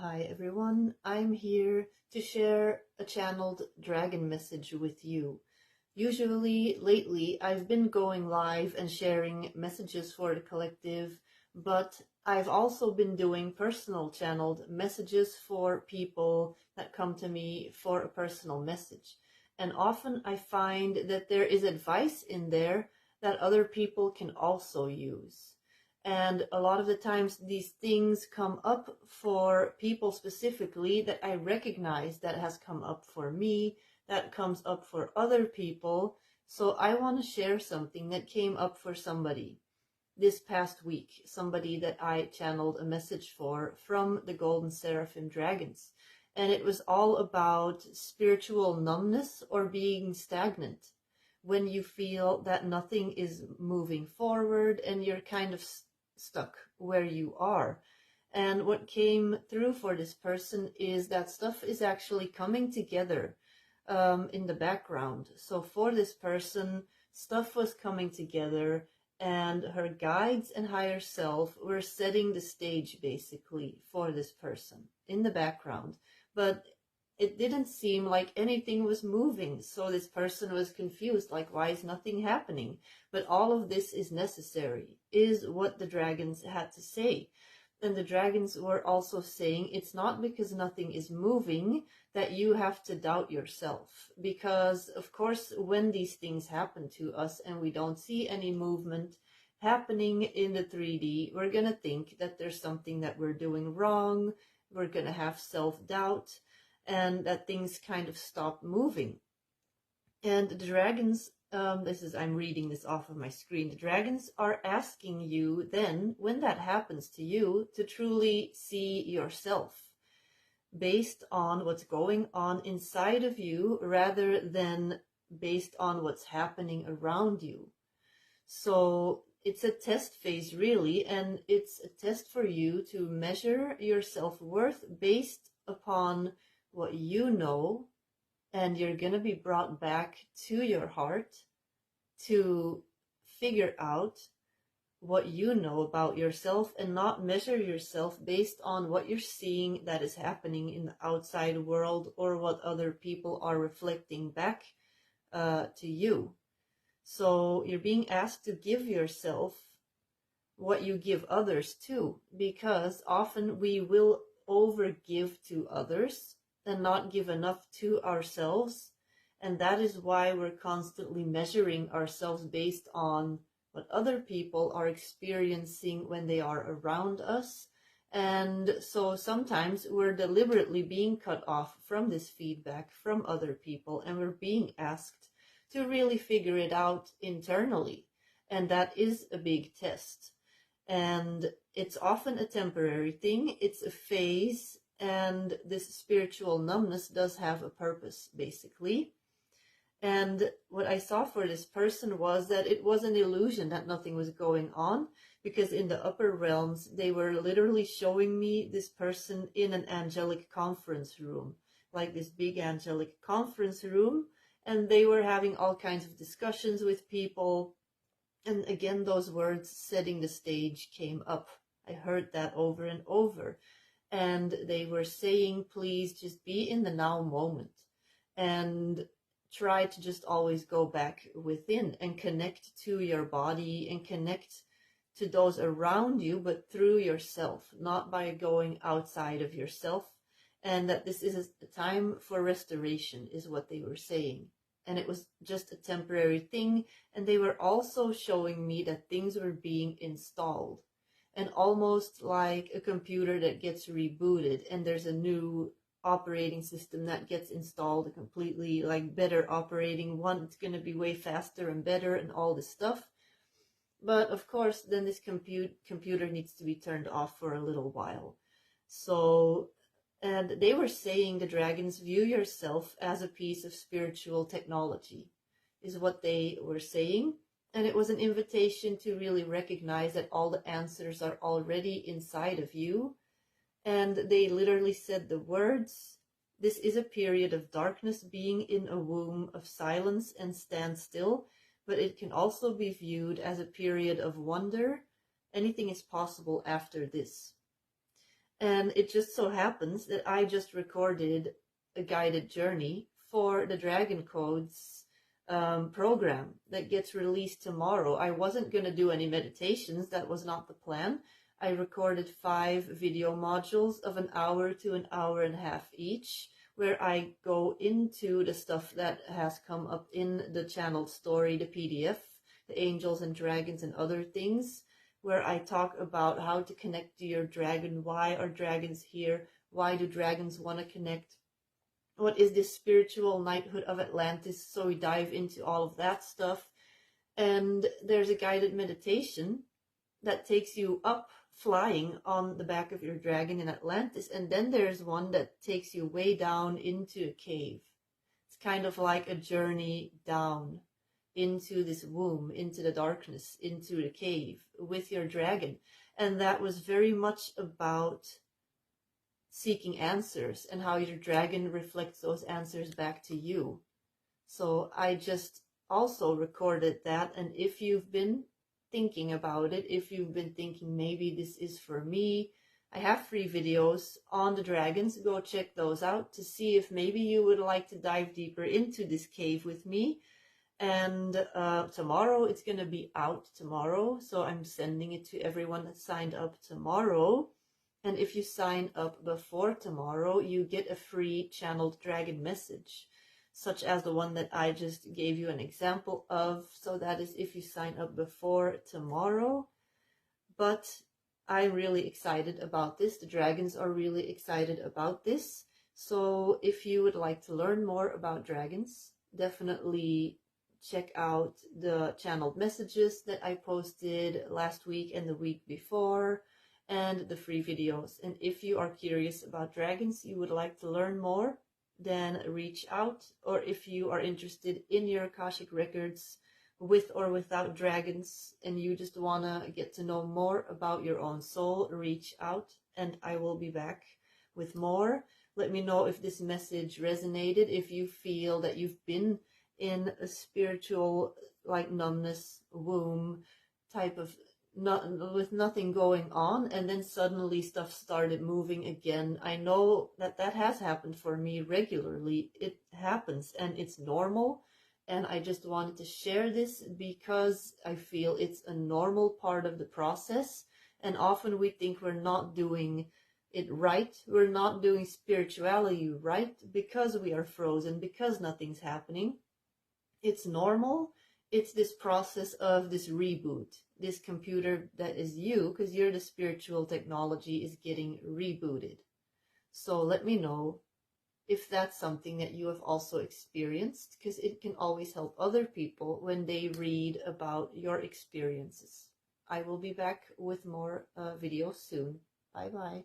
Hi everyone, I'm here to share a channeled dragon message with you. Usually, lately, I've been going live and sharing messages for the collective, but I've also been doing personal channeled messages for people that come to me for a personal message. And often I find that there is advice in there that other people can also use. And a lot of the times these things come up for people specifically that I recognize that has come up for me, that comes up for other people. So I want to share something that came up for somebody this past week, somebody that I channeled a message for from the Golden Seraphim Dragons. And it was all about spiritual numbness or being stagnant. When you feel that nothing is moving forward and you're kind of stuck where you are. And what came through for this person is that stuff is actually coming together in the background. So for this person, stuff was coming together and her guides and higher self were setting the stage basically for this person in the background. But it didn't seem like anything was moving. So this person was confused, like, why is nothing happening? But all of this is necessary, is what the dragons had to say. And the dragons were also saying it's not because nothing is moving that you have to doubt yourself. Because, of course, when these things happen to us and we don't see any movement happening in the 3D, we're going to think that there's something that we're doing wrong. We're going to have self-doubt. And that things kind of stop moving. And the dragons, I'm reading this off of my screen, the dragons are asking you then, when that happens to you, to truly see yourself based on what's going on inside of you rather than based on what's happening around you. So it's a test phase really, and it's a test for you to measure your self-worth based upon what you know, and you're going to be brought back to your heart to figure out what you know about yourself and not measure yourself based on what you're seeing that is happening in the outside world or what other people are reflecting back to you. So you're being asked to give yourself what you give others too, because often we will overgive to others and not give enough to ourselves. And that is why we're constantly measuring ourselves based on what other people are experiencing when they are around us. And so sometimes we're deliberately being cut off from this feedback from other people, and we're being asked to really figure it out internally. And that is a big test. And it's often a temporary thing. It's a phase. And this spiritual numbness does have a purpose, basically. And what I saw for this person was that it was an illusion that nothing was going on, because in the upper realms, they were literally showing me this person in an angelic conference room, like this big angelic conference room. And they were having all kinds of discussions with people. And again, those words, setting the stage, came up. I heard that over and over. And they were saying, please just be in the now moment and try to just always go back within and connect to your body and connect to those around you, but through yourself, not by going outside of yourself. And that this is a time for restoration is what they were saying. And it was just a temporary thing. And they were also showing me that things were being installed. And almost like a computer that gets rebooted and there's a new operating system that gets installed, a completely like better operating one. It's going to be way faster and better and all this stuff. But of course, then this computer needs to be turned off for a little while. So, and they were saying, the dragons, view yourself as a piece of spiritual technology, is what they were saying. And it was an invitation to really recognize that all the answers are already inside of you. And they literally said the words, this is a period of darkness, being in a womb of silence and standstill, but it can also be viewed as a period of wonder. Anything is possible after this. And it just so happens that I just recorded a guided journey for the Dragon Codes program that gets released tomorrow. I wasn't going to do any meditations. That was not the plan. I recorded 5 video modules of an hour to an hour and a half each, where I go into the stuff that has come up in the channeled story, the PDF, the angels and dragons and other things, where I talk about how to connect to your dragon. Why are dragons here? Why do dragons want to connect? What is this spiritual knighthood of Atlantis? So we dive into all of that stuff. And there's a guided meditation that takes you up flying on the back of your dragon in Atlantis. And then there's one that takes you way down into a cave. It's kind of like a journey down into this womb, into the darkness, into the cave with your dragon. And that was very much about seeking answers and how your dragon reflects those answers back to you. So I just also recorded that. And if you've been thinking about it, if you've been thinking maybe this is for me, I have free videos on the dragons. Go check those out to see if maybe you would like to dive deeper into this cave with me. And tomorrow, it's going to be out tomorrow. So I'm sending it to everyone that signed up tomorrow. And if you sign up before tomorrow, you get a free channeled dragon message, such as the one that I just gave you an example of. So that is if you sign up before tomorrow. But I'm really excited about this. The dragons are really excited about this. So if you would like to learn more about dragons, definitely check out the channeled messages that I posted last week and the week before, and the free videos. And if you are curious about dragons, you would like to learn more, then reach out. Or if you are interested in your Akashic Records with or without dragons, and you just want to get to know more about your own soul, reach out and I will be back with more. Let me know if this message resonated, if you feel that you've been in a spiritual, like, numbness womb type of, with nothing going on, and then suddenly stuff started moving again. I know that that has happened for me regularly. It happens and it's normal. And I just wanted to share this because I feel it's a normal part of the process. And often we think we're not doing it right. We're not doing spirituality right because we are frozen, because nothing's happening. It's normal. It's this process of this reboot. This computer that is you, because you're the spiritual technology, is getting rebooted. So let me know if that's something that you have also experienced, because it can always help other people when they read about your experiences. I will be back with more videos soon. Bye bye.